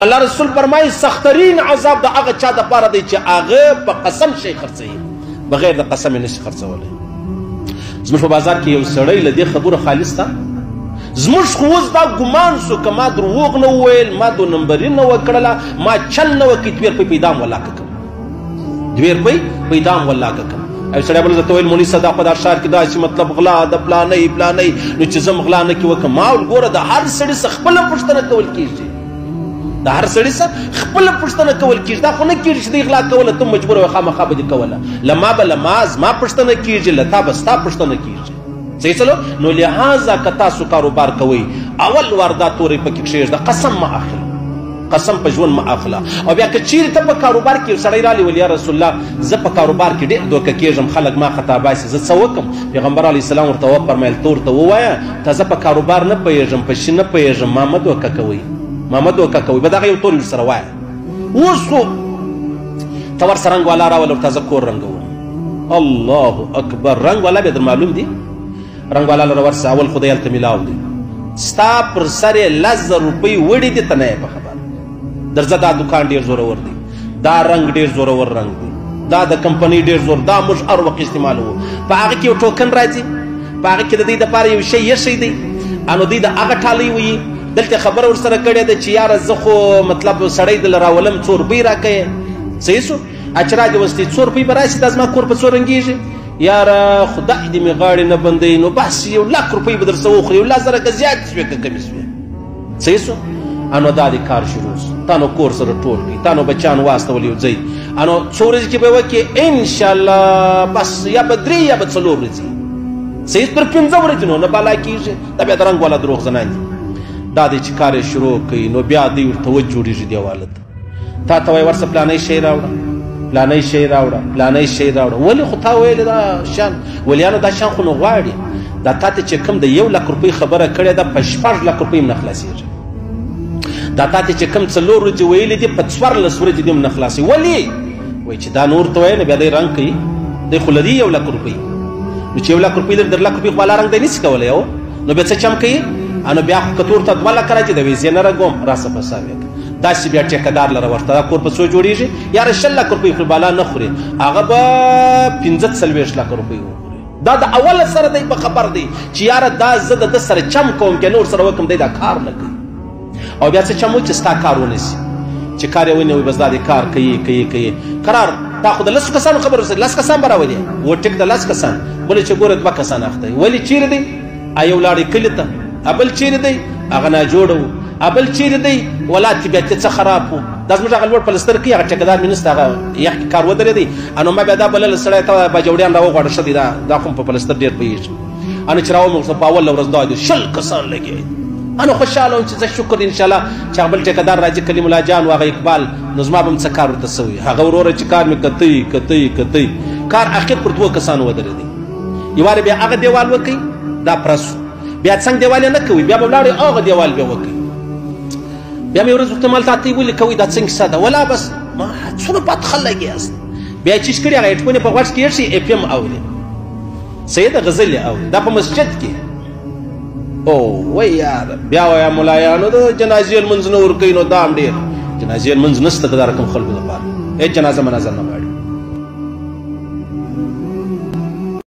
الله رسول فرمایي سخترین عذاب د هغه چا دپاره دی چې هغه په قسم شی خرڅوي، بغیر د قسم یې نشي خرڅولی. زموږ په بازار کې یو سړی له دې خبرو خالص ته زموږ خو اوس دا ګمان سو که ما دروغ نه وویل، ما دو نمبري نه وکړله، ما چل نه وکړي، 2 روپۍ پیدا م ولاکه کړم، 2 روپۍ پیدا م ولاکه کړم. او سړی بل درته ویل مولوي صاحب دا په دا ښار کې داسې مطلب غلا د پلانۍ نو چې زه م غلا نه کړي وکړم. ما ویل ګوره د هر سړي څه خپله پوښتنه کول کېږي، د هر سړي څه خپله پوښتنه کول کېږي. دا خو نه کېږي چې دوی غلا کوله ته مجبوره وې خامخا به دې کوله. له ما به زما پوښتنه کېږي، له تا به ستا پوښتنه کېږي. صحیح چلو. نو لہذا که تاسو کاروبار کوئ اول وار دا تورې پکې کښېږده، قسم مه اخله، قسم په ژوند مه اخله. او بیا که چیرې ته په کاروبار کې یو سړی رالی ویل یا رسول الله زه په کاروبار کې ډېر دوکه کېږم، خلک ما خطا باسي، زه څه وکړم؟ پیغمبر علیه السلام ورته وفرمیل ته ورته ووایه ته زه په کاروبار نه پوهېږم، په شي نه پوهېږم، ما مه دوکه کوئ، ما مه دوکه کوئ. به دغه یو تور ورسره وایه. اوس خو ته ورسه رنګ والا راول ورته زه کور رنګوم. الله اکبر. رنګ والا بیا در معلوم دي؟ رنګ والا لره ورسه اول خدای هلته میلاو دی، ستا پر سر یې 10,000 روپۍ وړي دي، ته نه یې په خبر. درځه دا دوکان ډېر زورور دی، دا رنګ ډېر زورور رنګ دی، دا د کمپنۍ ډېر زور، دا موږ هر وخت استعمالوو. په هغه کې یو ټوکن راځي، په هغه کې د دوی دپاره یو شی ایښی دی، نو دوی د هغه ټالۍ ویي. دلته خبره ورسره کړې ده چې یاره زه خو مطلب سړی دله راولم 2 روپۍ راکوې. صحیح سو. چې را دې وستې 2 روپۍ به راشي، دا زما کور په څو رنګېږي؟ یاره خدای دې مې غاړې نه بندوي، نو بس 1,00,000 روپۍ به در څه وخوري، 1,00,000 که زیات شوې که کمې شوې. صحیح سو. نو دا دې کار شروع سو، تا نو کور سره ټول کړي، تا نو بچیان واستول یو ځای، نو څو ورځې کې به یې وکړې انشاءالله، بس یا به 3 یا به 4 ورځې. صحیح. پر 5 ورځې نو نه بالا کېږي. دا بیا د رنګ والا دروغ زنان دي. دا دی چې کار یې شروع کوي، نو بیا دوی ورته وجوړېږي دیواله ته، تا ته وایي ورسه پلانی شی راوړه، پلانی شی راوړه، پلانی شی راوړه. ولې خو تا ویلې دا شان؟ ولیانو دا شان خو نو غواړي. دا تا ته چې کوم د 1,00,000 روپۍ خبره کړې ده په 6,00,000 روپۍ هم نه خلاصېږي. دا تا ته چې کوم 4 ورځې ویلې دي په 14 ورځې دې هم نه خلاصي. ولې؟ وایي چې دا نور ته وایي نو بیا دی رنګ کوي، دی خو لري 1,00,000 روپۍ، نو چې 1,00,000 روپۍ لري 1,00,000 روپۍ خو والا رنګ دی نشي کولی. نو بیا څه چم کوي؟ نو بیا خو که تور ته 2,00,000 راځي د ویزې نه رنګوم راسه په حساب یې داسې بیا ټیکهدار لره ورته دا کور په څو جوړېږي؟ یاره 6,00,000 روپۍ خو بالا نه خوري، هغه به 45,00,000 روپۍ وخوري. دا د اوله سره دی په خبر دی چې یاره دا زه د ده سره چم کوم که نور سره وکړم دی دا کار نه کوي. او بیا څه چم وایي چې ستا کار ونیسي، چې کار یې ونیوي بس دا دی کار کوي قرار. دا خو د 10 کسانو خبر رسېږي، 10 کسان به راولي، و ټیک د 10 کسان، بلې چې ګوره 2 کسان اخته وي. ولې چیرې دی؟ یو لاړې کلي ته، ابل چیرې دی؟ هغه ناجوړه و. ابل چیرې دی؟ ولا طبیعت یې څه خراب و. دا زموږ هغه لوړ پلستر کوي، هغه ټیکهدار مې نسته، هغه یخ کې کار ودرېدی. نو ما بیا دا بلله سړی ته باجوړیان راوغواړه، ښه دی دا خو په پلستر ډېر پوهېږي. چې راوموږ په اوله ورځ دا دی 20 کسان لګېدي. خوشحاله وم چې زه شکر دی انشاءالله چې هغه بل ټیکهدار راځي کلیم الله جان و هغه اقبال، نو زما به هم څه کار ورته سوی. هغه وروره چې کار مې کتی کار اخر پر 2 کسانو ودرېدی. یوارې بیا هغه دیوال وکړئ، دا پرس بیا څنګه دیوال یې نه کوي، بیا به ولاړې هغه دیوال بیا وکړئ. بیا مې ورځ ورته مالته ته ولې کوئ دا څنګه کیسه ده؟ ولا بس ما څونه بد خلک یاست. بیا یې چیز کړي هغه هیډفون یې په غوږ کې ایښي FM اوري، صحیح ده، غزلې اوري، دا په مسجد کې. او وای یار بیا وایه ملایانو د جنازې لمونځ نه ورکوي، نو دا هم ډېر جنازې لمونځ نشته که دا رقم خلکو دپاره هېڅ جنازه منازه نه غواړي.